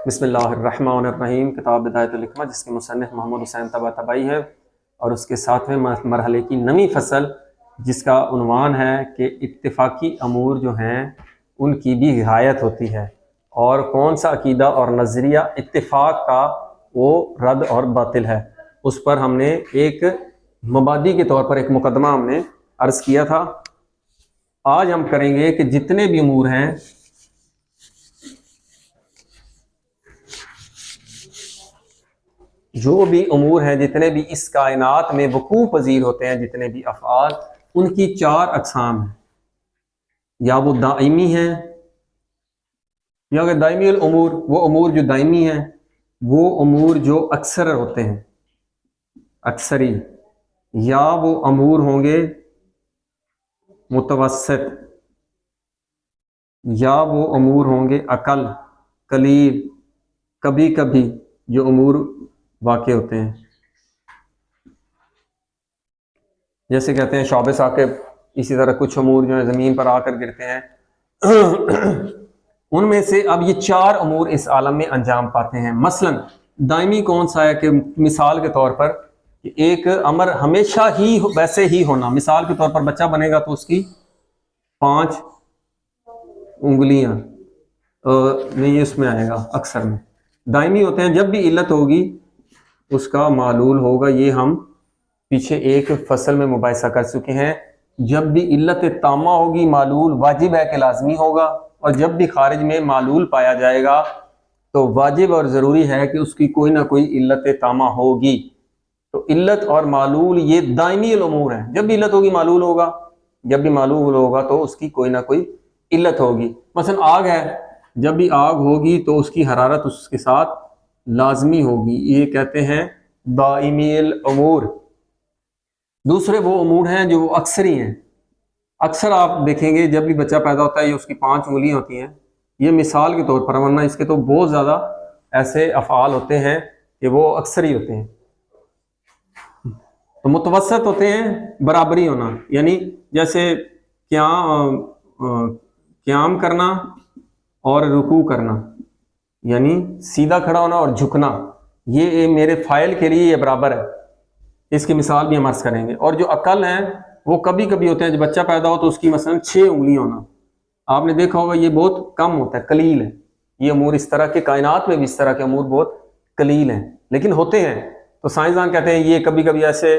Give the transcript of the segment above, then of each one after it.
بسم اللہ الرحمن الرحیم۔ کتاب بدایۃ الحکمہ جس کے مصنف محمد حسین طباطبائی ہے، اور اس کے ساتویں مرحلے کی نویں فصل جس کا عنوان ہے کہ اتفاقی امور جو ہیں ان کی بھی رعایت ہوتی ہے، اور کون سا عقیدہ اور نظریہ اتفاق کا وہ رد اور باطل ہے۔ اس پر ہم نے ایک مبادی کے طور پر ایک مقدمہ ہم نے عرض کیا تھا۔ آج ہم کریں گے کہ جتنے بھی امور ہیں جو بھی امور ہیں جتنے بھی اس کائنات میں وقوع پذیر ہوتے ہیں، جتنے بھی افعال، ان کی چار اقسام ہیں۔ یا وہ دائمی ہیں، یا اگر دائمی الامور وہ امور جو دائمی ہیں، وہ امور جو اکثر ہوتے ہیں اکثری، یا وہ امور ہوں گے متوسط، یا وہ امور ہوں گے اقل قلیل، کبھی کبھی جو امور واقع ہوتے ہیں، جیسے کہتے ہیں شعب ثاقب۔ اسی طرح کچھ امور جو ہیں زمین پر آ کر گرتے ہیں۔ ان میں سے اب یہ چار امور اس عالم میں انجام پاتے ہیں۔ مثلا دائمی کون سا ہے؟ کہ مثال کے طور پر ایک امر ہمیشہ ہی ویسے ہی ہونا، مثال کے طور پر بچہ بنے گا تو اس کی 5 انگلیاں نہیں، اس میں آئے گا اکثر میں دائمی ہوتے ہیں۔ جب بھی علت ہوگی اس کا معلول ہوگا، یہ ہم پیچھے ایک فصل میں مباحثہ کر چکے ہیں۔ جب بھی علت تامہ ہوگی معلول واجب ہے کہ لازمی ہوگا، اور جب بھی خارج میں معلول پایا جائے گا تو واجب اور ضروری ہے کہ اس کی کوئی نہ کوئی علت تامہ ہوگی۔ تو علت اور معلول یہ دائمی الامور ہیں۔ جب بھی علت ہوگی معلول ہوگا، جب بھی معلول ہوگا تو اس کی کوئی نہ کوئی علت ہوگی۔ مثلا آگ ہے، جب بھی آگ ہوگی تو اس کی حرارت اس کے ساتھ لازمی ہوگی، یہ کہتے ہیں دائمی الامور۔ دوسرے وہ امور ہیں جو اکثری ہیں۔ اکثر آپ دیکھیں گے جب بھی بچہ پیدا ہوتا ہے یہ اس کی 5 انگلیاں ہوتی ہیں، یہ مثال کے طور پر، ورنہ اس کے تو بہت زیادہ ایسے افعال ہوتے ہیں کہ وہ اکثری ہوتے ہیں۔ تو متوسط ہوتے ہیں برابری ہونا، یعنی جیسے قیام کرنا اور رکوع کرنا، یعنی سیدھا کھڑا ہونا اور جھکنا، یہ میرے فاعل کے لیے یہ برابر ہے۔ اس کی مثال بھی ہم عرض کریں گے۔ اور جو اقل ہیں وہ کبھی کبھی ہوتے ہیں، جب بچہ پیدا ہو تو اس کی مثلا 6 انگلیاں ہونا، آپ نے دیکھا ہوگا یہ بہت کم ہوتا ہے، قلیل ہے۔ یہ امور اس طرح کے کائنات میں بھی اس طرح کے امور بہت قلیل ہیں، لیکن ہوتے ہیں۔ تو سائنسدان کہتے ہیں یہ کبھی کبھی ایسے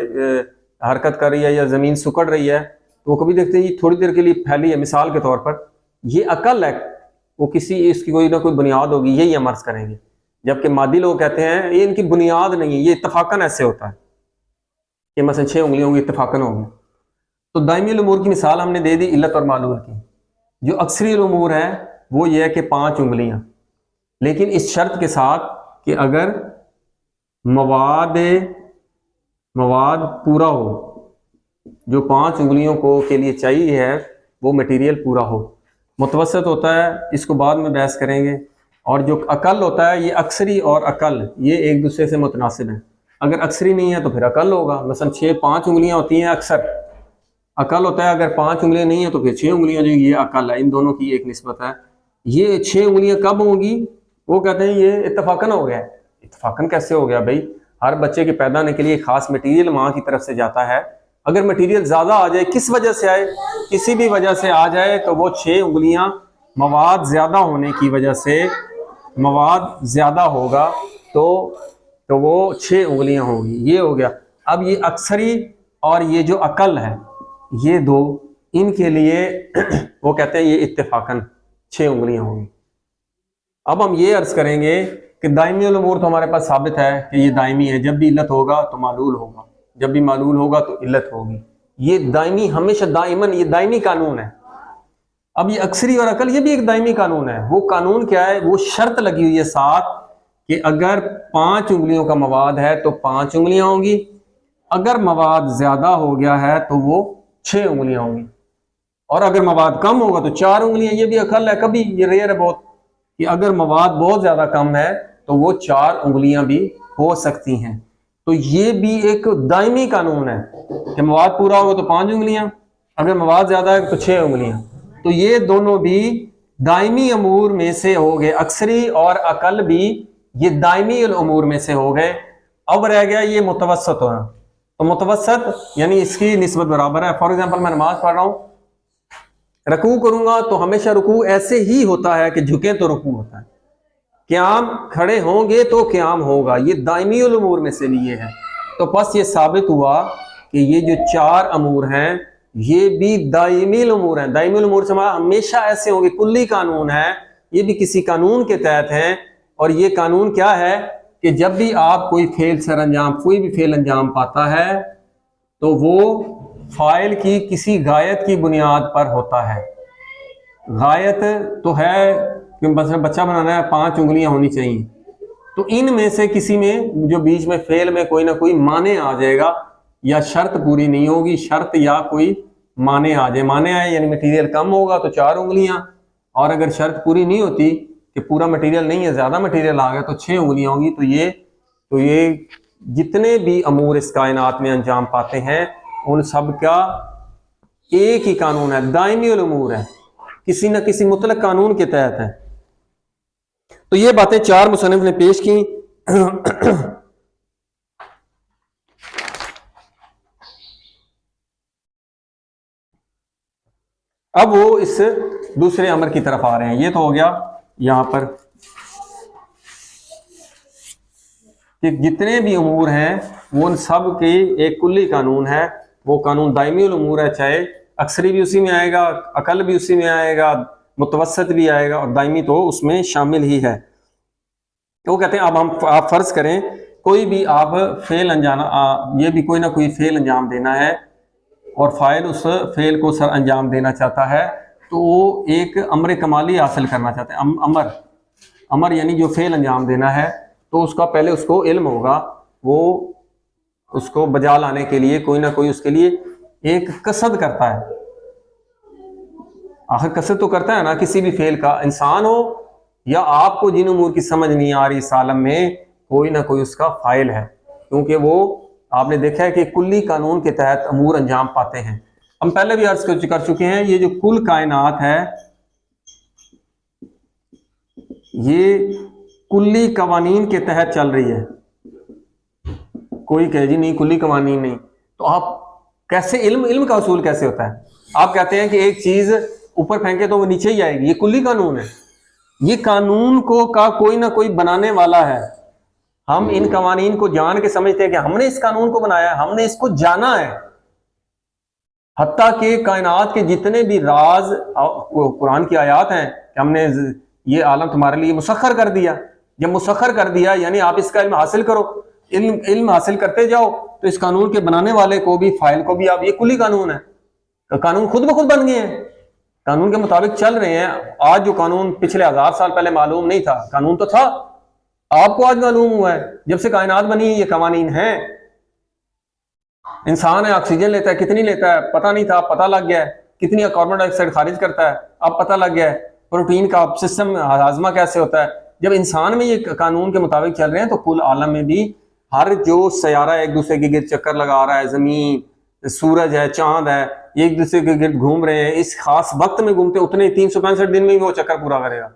حرکت کر رہی ہے یا زمین سکڑ رہی ہے تو وہ کبھی دیکھتے ہیں یہ تھوڑی دیر کے لیے پھیلی ہے، مثال کے طور پر یہ عقل ہے، وہ کسی اس کی کوئی نہ کوئی بنیاد ہوگی، یہی ہم عرض کریں گے۔ جبکہ مادی لوگ کہتے ہیں یہ ان کی بنیاد نہیں ہے، یہ اتفاقاً ایسے ہوتا ہے کہ مثلا 6 انگلیاں ہوں گی، اتفاقاً ہوگی۔ تو دائمی الامور کی مثال ہم نے دے دی علت اور معلول کی۔ جو اکثری الامور ہے وہ یہ ہے کہ 5 انگلیاں، لیکن اس شرط کے ساتھ کہ اگر مواد پورا ہو، جو 5 انگلیوں کو کے لیے چاہیے ہے وہ مٹیریل پورا ہو۔ متوسط ہوتا ہے، اس کو بعد میں بحث کریں گے۔ اور جو اقل ہوتا ہے، یہ اکثری اور اقل یہ ایک دوسرے سے متناسب ہیں۔ اگر اکثری نہیں ہے تو پھر اقل ہوگا، مثلا 5 انگلیاں ہوتی ہیں اکثر، اقل ہوتا ہے اگر 5 انگلیاں نہیں ہیں تو پھر 6 انگلیاں جو یہ اقل ہے۔ ان دونوں کی ایک نسبت ہے۔ یہ 6 انگلیاں کب ہوں گی؟ وہ کہتے ہیں یہ اتفاقاً ہو گیا ہے۔ اتفاقاً کیسے ہو گیا بھائی؟ ہر بچے کے پیدا ہونے کے لیے خاص مٹیریل ماں کی طرف سے جاتا ہے۔ اگر مٹیریل زیادہ آ جائے، کس وجہ سے آئے، کسی بھی وجہ سے آ جائے، تو وہ 6 انگلیاں مواد زیادہ ہونے کی وجہ سے، مواد زیادہ ہوگا تو وہ 6 انگلیاں ہوں گی۔ یہ ہو گیا۔ اب یہ اکثری اور یہ جو اقل ہے، یہ دو، ان کے لیے وہ کہتے ہیں یہ اتفاقاً 6 انگلیاں ہوں گی۔ اب ہم یہ عرض کریں گے کہ دائمی الامور تو ہمارے پاس ثابت ہے کہ یہ دائمی ہے، جب بھی علت ہوگا تو معلول ہوگا، جب بھی معلول ہوگا تو علت ہوگی۔ یہ دائمی، ہمیشہ دائماً، یہ دائمی قانون ہے۔ اب یہ اکثری اور اقل یہ بھی ایک دائمی قانون ہے۔ وہ قانون کیا ہے؟ وہ شرط لگی ہوئی ہے ساتھ کہ اگر 5 انگلیوں کا مواد ہے تو 5 انگلیاں ہوں گی، اگر مواد زیادہ ہو گیا ہے تو وہ 6 انگلیاں ہوں گی، اور اگر مواد کم ہوگا تو 4 انگلیاں۔ یہ بھی اقل ہے، کبھی یہ ریئر ہے بہت، کہ اگر مواد بہت زیادہ کم ہے تو وہ 4 انگلیاں بھی ہو سکتی ہیں۔ تو یہ بھی ایک دائمی قانون ہے کہ مواد پورا ہوگا تو 5 انگلیاں، اگر مواد زیادہ ہے تو 6 انگلیاں۔ تو یہ دونوں بھی دائمی امور میں سے ہو گئے، اکثری اور اقل بھی یہ دائمی الامور میں سے ہو گئے. اب رہ گیا یہ متوسط ہونا. تو متوسط یعنی اس کی نسبت برابر ہے. فار ایگزامپل میں نماز پڑھ رہا ہوں، رکوع کروں گا تو ہمیشہ رکوع ایسے ہی ہوتا ہے کہ جھکیں تو رکوع ہوتا ہے، قیام کھڑے ہوں گے تو قیام ہوگا. یہ دائمی الامور میں سے بھی یہ ہے. تو پس یہ ثابت ہوا کہ یہ جو 4 امور ہیں یہ بھی دائمی الامور ہیں. دائمی الامور سے ہمارا ہمیشہ ایسے ہوں گے، کلی قانون ہے، یہ بھی کسی قانون کے تحت ہیں. اور یہ قانون کیا ہے کہ جب بھی آپ کوئی فعل انجام پاتا ہے تو وہ فاعل کی کسی غایت کی بنیاد پر ہوتا ہے. غایت تو ہے کہ بچہ بنانا ہے 5 انگلیاں ہونی چاہیے، تو ان میں سے کسی میں جو بیچ میں فعل میں کوئی نہ کوئی معنی آ جائے گا، یا شرط پوری نہیں ہوگی، شرط یا کوئی معنی آ جائے. معنی آئے یعنی مٹیریل کم ہوگا تو 4 انگلیاں، اور اگر شرط پوری نہیں ہوتی کہ پورا مٹیریل نہیں ہے، زیادہ مٹیریل آ گیا تو 6 انگلیاں ہوں گی. تو یہ جتنے بھی امور اس کائنات میں انجام پاتے ہیں ان سب کا ایک ہی قانون ہے، دائمی الامور ہے، کسی نہ کسی مطلق قانون کے تحت ہے. تو یہ باتیں 4 مصنف نے پیش کی. اب وہ اس دوسرے امر کی طرف آ رہے ہیں. یہ تو ہو گیا یہاں پر کہ جتنے بھی امور ہیں وہ ان سب کی ایک کلی قانون ہے. وہ قانون دائمی الامور ہے، چاہے اکثری بھی اسی میں آئے گا، اقل بھی اسی میں آئے گا، متوسط بھی آئے گا، اور دائمی تو اس میں شامل ہی ہے. تو وہ کہتے ہیں اب آپ فرض کریں کوئی بھی آپ فعل یہ بھی کوئی نہ کوئی فعل انجام دینا ہے اور فاعل اس فعل کو سر انجام دینا چاہتا ہے، تو وہ ایک امر کمالی حاصل کرنا چاہتے ہیں. امر یعنی جو فعل انجام دینا ہے تو اس کا پہلے اس کو علم ہوگا، وہ اس کو بجا لانے کے لیے کوئی نہ کوئی اس کے لیے ایک قصد کرتا ہے. آخر قصد تو کرتا ہے نا کسی بھی فعل کا، انسان ہو یا آپ کو جن امور کی سمجھ نہیں آ رہی اس عالم میں، کوئی نہ کوئی اس کا فاعل ہے، کیونکہ وہ آپ نے دیکھا ہے کہ کلی قانون کے تحت امور انجام پاتے ہیں. ہم پہلے بھی عرض کر چکے ہیں یہ جو کل کائنات ہے یہ کلی قوانین کے تحت چل رہی ہے. کوئی کہے جی نہیں کلی قوانین نہیں، تو آپ کیسے علم کا اصول کیسے ہوتا ہے؟ آپ کہتے ہیں کہ ایک چیز اوپر پھینکے تو وہ نیچے ہی آئے گی، یہ کلی قانون ہے. یہ قانون کا کوئی نہ کوئی بنانے والا ہے. ہم ان قوانین کو جان کے سمجھتے ہیں کہ ہم نے اس قانون کو بنایا ہے، ہم نے اس کو جانا ہے. حتیٰ کہ کائنات کے جتنے بھی راز قرآن کی آیات ہیں کہ ہم نے یہ عالم تمہارے لیے مسخر کر دیا. جب مسخر کر دیا یعنی آپ اس کا علم حاصل کرو، علم حاصل کرتے جاؤ، تو اس قانون کے بنانے والے کو بھی فاعل کو بھی آپ یہ کلی قانون ہے. قانون خود بخود بن گئے ہیں، قانون کے مطابق چل رہے ہیں. آج جو قانون پچھلے 1000 سال پہلے معلوم نہیں تھا، قانون تو تھا، آپ کو آج معلوم ہوا ہے. جب سے کائنات بنی یہ قوانین ہیں. انسان ہے آکسیجن لیتا ہے، کتنی لیتا ہے پتہ نہیں تھا، پتہ لگ گیا ہے. کتنی کاربن ڈائی آکسائڈ خارج کرتا ہے اب پتہ لگ گیا ہے. پروٹین کا سسٹم ہاضمہ کیسے ہوتا ہے. جب انسان میں یہ قانون کے مطابق چل رہے ہیں تو کل عالم میں بھی ہر جو سیارہ ایک دوسرے کے گرد چکر لگا رہا ہے، زمین، سورج ہے، چاند ہے، یہ ایک دوسرے کے گرد گھوم رہے ہیں. اس خاص وقت میں گھومتے اتنے 365 دن میں وہ چکر پورا کرے گا.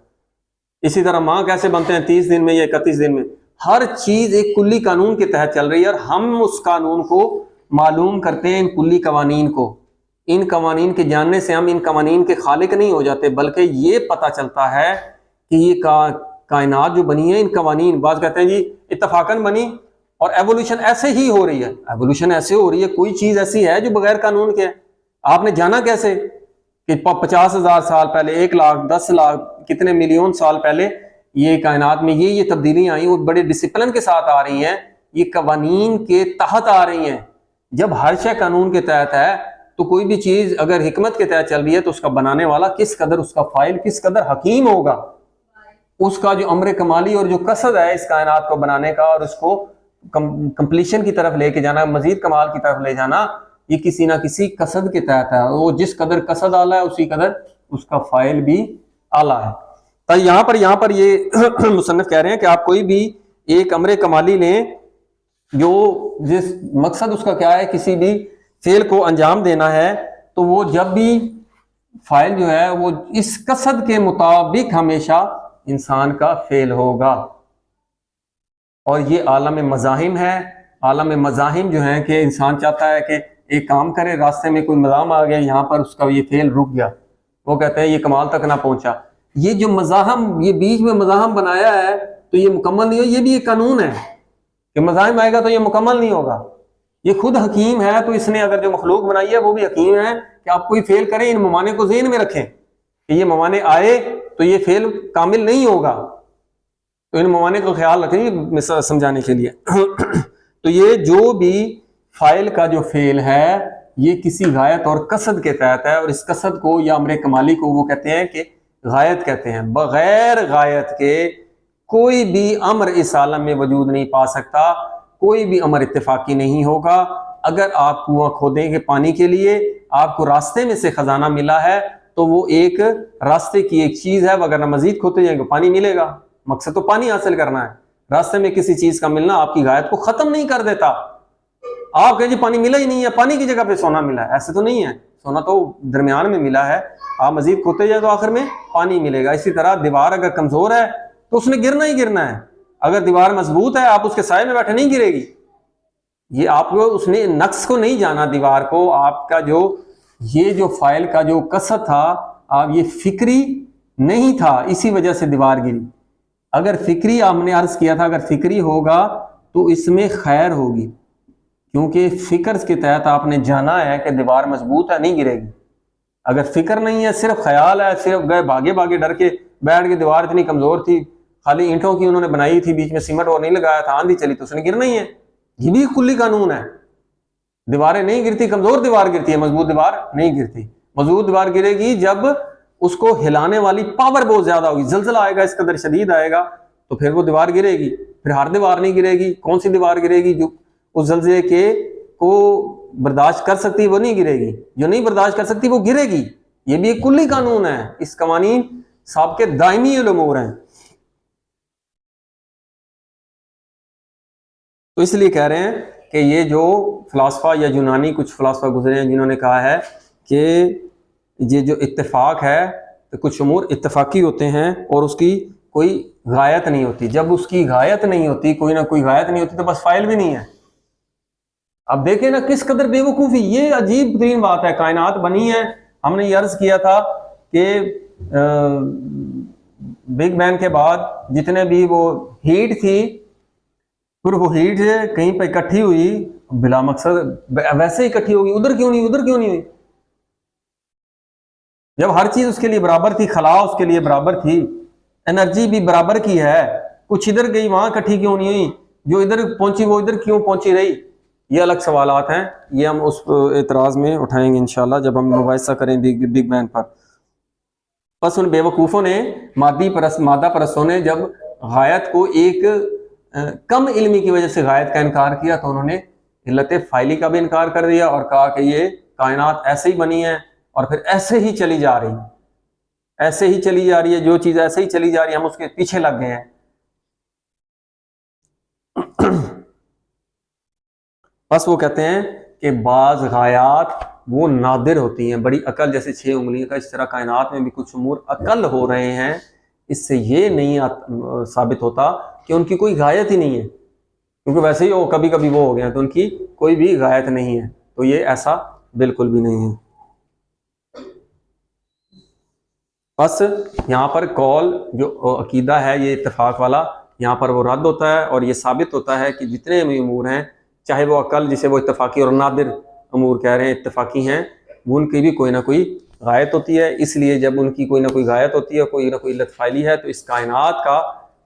اسی طرح ماہ کیسے بنتے ہیں 30 دن میں یا 31 دن میں. ہر چیز ایک کلی قانون کے تحت چل رہی ہے، اور ہم اس قانون کو معلوم کرتے ہیں، ان کلی قوانین کو. ان قوانین کے جاننے سے ہم ان قوانین کے خالق نہیں ہو جاتے، بلکہ یہ پتہ چلتا ہے کہ یہ کائنات جو بنی ہے ان قوانین، بعض کہتے ہیں جی اتفاقاً بنی اور ایوولوشن ایسے ہی ہو رہی ہے. ایوولوشن ایسے ہو رہی ہے، کوئی چیز ایسی ہے جو بغیر قانون کے ہے. آپ نے جانا کیسے کہ 50,000 سال پہلے، 1 لاکھ 10 لاکھ کتنے ملین سال پہلے یہ کائنات میں یہ تبدیلیاں آئیں، وہ بڑے ڈسپلن کے ساتھ آ رہی ہیں، یہ قوانین کے تحت آ رہی ہیں. جب ہر شے قانون کے تحت ہے تو کوئی بھی چیز اگر حکمت کے تحت چل رہی ہے تو اس کا بنانے والا کس قدر، اس کا فاعل کس قدر حکیم ہوگا. اس کا جو امر کمالی اور جو قصد ہے اس کائنات کو بنانے کا اور اس کو کمپلیشن کی طرف لے کے جانا، مزید کمال کی طرف لے جانا، یہ کسی نہ کسی قصد کے تحت ہے. وہ جس قدر قصد اعلیٰ ہے اسی قدر اس کا فاعل بھی اعلیٰ ہے. تو یہاں پر یہ مصنف کہہ رہے ہیں کہ آپ کوئی بھی ایک امر کمالی لیں جو جس مقصد اس کا کیا ہے، کسی بھی فعل کو انجام دینا ہے، تو وہ جب بھی فائل جو ہے وہ اس قصد کے مطابق ہمیشہ انسان کا فعل ہوگا. اور یہ عالم مزاحم ہے. عالم مزاحم جو ہے کہ انسان چاہتا ہے کہ ایک کام کرے, راستے میں کوئی مزاحم آ گیا, یہاں پر اس کا یہ فعل رک گیا, وہ کہتے ہیں یہ کمال تک نہ پہنچا. یہ جو مزاحم, یہ بیچ میں مزاحم بنایا ہے تو یہ مکمل نہیں ہو. یہ بھی ایک قانون ہے کہ مزاحم آئے گا تو یہ مکمل نہیں ہوگا. یہ خود حکیم ہے, تو اس نے اگر جو مخلوق بنائی ہے وہ بھی حکیم ہے کہ آپ کوئی فعل کریں, ان ممانع کو ذہن میں رکھیں کہ یہ ممانع آئے تو یہ فعل کامل نہیں ہوگا, تو ان ممانع کو خیال رکھیں مثال سمجھانے کے لیے. تو یہ جو بھی فاعل کا جو فعل ہے یہ کسی غایت اور قصد کے تحت ہے, اور اس قصد کو یا امر کمالی کو وہ کہتے ہیں کہ غایت کہتے ہیں. بغیر غایت کے کوئی بھی امر اس عالم میں وجود نہیں پا سکتا, کوئی بھی امر اتفاقی نہیں ہوگا. اگر آپ کنواں کھودیں گے پانی کے لیے, آپ کو راستے میں سے خزانہ ملا ہے تو وہ ایک راستے کی ایک چیز ہے, وغیرہ مزید کھودتے جائیں گے پانی ملے گا. مقصد تو پانی حاصل کرنا ہے. راستے میں کسی چیز کا ملنا آپ کی غایت کو ختم نہیں کر دیتا. آپ کہیں جی پانی ملا ہی نہیں ہے, پانی کی جگہ پہ سونا ملا ہے, ایسے تو نہیں ہے. سونا تو درمیان میں ملا ہے, آپ مزید کھودتے جائیں تو آخر میں پانی ملے گا. اسی طرح دیوار اگر کمزور ہے تو اس نے گرنا ہی گرنا ہے. اگر دیوار مضبوط ہے آپ اس کے سائے میں بیٹھے نہیں گرے گی. یہ آپ کو اس نے نقص کو نہیں جانا دیوار کو. آپ کا جو یہ جو فائل کا جو قصد تھا, آپ یہ فکری نہیں تھا, اسی وجہ سے دیوار گری. اگر فکری, آپ نے عرض کیا تھا اگر فکری ہوگا تو اس میں خیر ہوگی, کیونکہ فکر کے تحت آپ نے جانا ہے کہ دیوار مضبوط ہے نہیں گرے گی. اگر فکر نہیں ہے, صرف خیال ہے, صرف گئے بھاگے بھاگے ڈر کے بیٹھ کے, دیوار اتنی کمزور تھی, خالی اینٹوں کی انہوں نے بنائی تھی, بیچ میں سیمنٹ اور نہیں لگایا تھا, آندھی چلی تو اس نے گرنا ہی ہے. یہ بھی کلی قانون ہے. دیواریں نہیں گرتی, کمزور دیوار گرتی ہے, مضبوط دیوار نہیں گرتی. مضبوط دیوار گرے گی جب اس کو ہلانے والی پاور بہت زیادہ ہوگی, زلزلہ آئے گا اس قدر شدید آئے گا تو پھر وہ دیوار گرے گی. پھر ہر دیوار نہیں گرے گی. کون سی دیوار گرے گی؟ جو اس زلزلے کے کو برداشت کر سکتی وہ نہیں گرے گی, جو نہیں برداشت کر سکتی وہ گرے گی. یہ بھی ایک کلی قانون ہے. اس قوانین سابقہ دائمی الامور ہیں. تو اس لیے کہہ رہے ہیں کہ یہ جو فلاسفہ یا یونانی کچھ فلاسفہ گزرے ہیں جنہوں نے کہا ہے کہ یہ جو اتفاق ہے تو کچھ امور اتفاقی ہوتے ہیں اور اس کی کوئی غایت نہیں ہوتی. جب اس کی غایت نہیں ہوتی, کوئی نہ کوئی غایت نہیں ہوتی, تو بس فائل بھی نہیں ہے. اب دیکھیں نا کس قدر بے وقوفی, یہ عجیب ترین بات ہے. کائنات بنی ہے, ہم نے یہ عرض کیا تھا کہ بگ بینگ کے بعد جتنے بھی وہ ہیٹ تھی, پھر وہ ہیٹ کہیں پہ اکٹھی ہوئی بلا مقصد, ویسے ہی اکٹھی ہوگی, ادھر کیوں نہیں ادھر کیوں نہیں ہوئی, جب ہر چیز اس کے لیے برابر تھی. خلا اس کے لیے برابر تھی, انرجی بھی برابر کی ہے, کچھ ادھر گئی وہاں اکٹھی کیوں نہیں ہوئی, جو ادھر پہنچی وہ ادھر کیوں پہنچی رہی. یہ الگ سوالات ہیں, یہ ہم اس اعتراض میں اٹھائیں گے انشاءاللہ جب ہم مباحثہ کریں بگ بینگ پر. بس ان بیوقوفوں نے, مادہ پرستوں نے جب غایت کو ایک کم علمی کی وجہ سے غایت کا انکار کیا تو انہوں نے علت فائلی کا بھی انکار کر دیا اور کہا کہ یہ کائنات ایسے ہی بنی ہے اور پھر ایسے ہی چلی جا رہی ہے, ایسے ہی چلی جا رہی ہے, جو چیز ایسے ہی چلی جا رہی ہے ہم اس کے پیچھے لگ گئے ہیں. بس وہ کہتے ہیں کہ بعض غایات وہ نادر ہوتی ہیں, بڑی عقل جیسے 6 انگلیوں کا, اس طرح کائنات میں بھی کچھ امور عقل ہو رہے ہیں. اس سے یہ نہیں ثابت ہوتا کہ ان کی کوئی غایت ہی نہیں ہے, کیونکہ ویسے ہی وہ کبھی کبھی وہ ہو گئے ہیں تو ان کی کوئی بھی غایت نہیں ہے. تو یہ ایسا بالکل بھی نہیں ہے. بس یہاں پر قول جو عقیدہ ہے یہ اتفاق والا, یہاں پر وہ رد ہوتا ہے اور یہ ثابت ہوتا ہے کہ جتنے بھی امور ہیں, چاہے وہ عقل جسے وہ اتفاقی اور نادر امور کہہ رہے ہیں اتفاقی ہیں, وہ ان کی بھی کوئی نہ کوئی غایت ہوتی ہے. اس لیے جب ان کی کوئی نہ کوئی غایت ہوتی ہے, کوئی نہ کوئی علت فائلی ہے, تو اس کائنات کا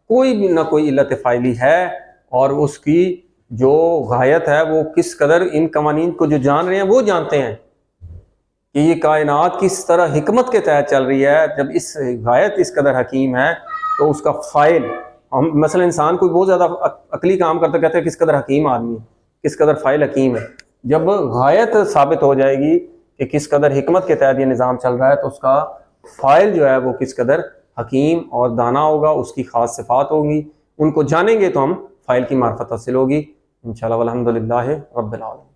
کوئی بھی نہ کوئی علت فائلی ہے, اور اس کی جو غایت ہے وہ کس قدر ان قوانین کو جو جان رہے ہیں وہ جانتے ہیں کہ یہ کائنات کس طرح حکمت کے تحت چل رہی ہے. جب اس غایت اس قدر حکیم ہے تو اس کا فائل, ہم مثلا انسان کوئی بہت زیادہ عقلی کام کرتا کہتے ہیں کس قدر حکیم آدمی ہے, کس قدر فائل حکیم ہے. جب غایت ثابت ہو جائے گی کہ کس قدر حکمت کے تحت یہ نظام چل رہا ہے, تو اس کا فائل جو ہے وہ کس قدر حکیم اور دانا ہوگا, اس کی خاص صفات ہوگی. ان کو جانیں گے تو ہم فائل کی معرفت حاصل ہوگی انشاءاللہ. والحمدللہ رب العالمین.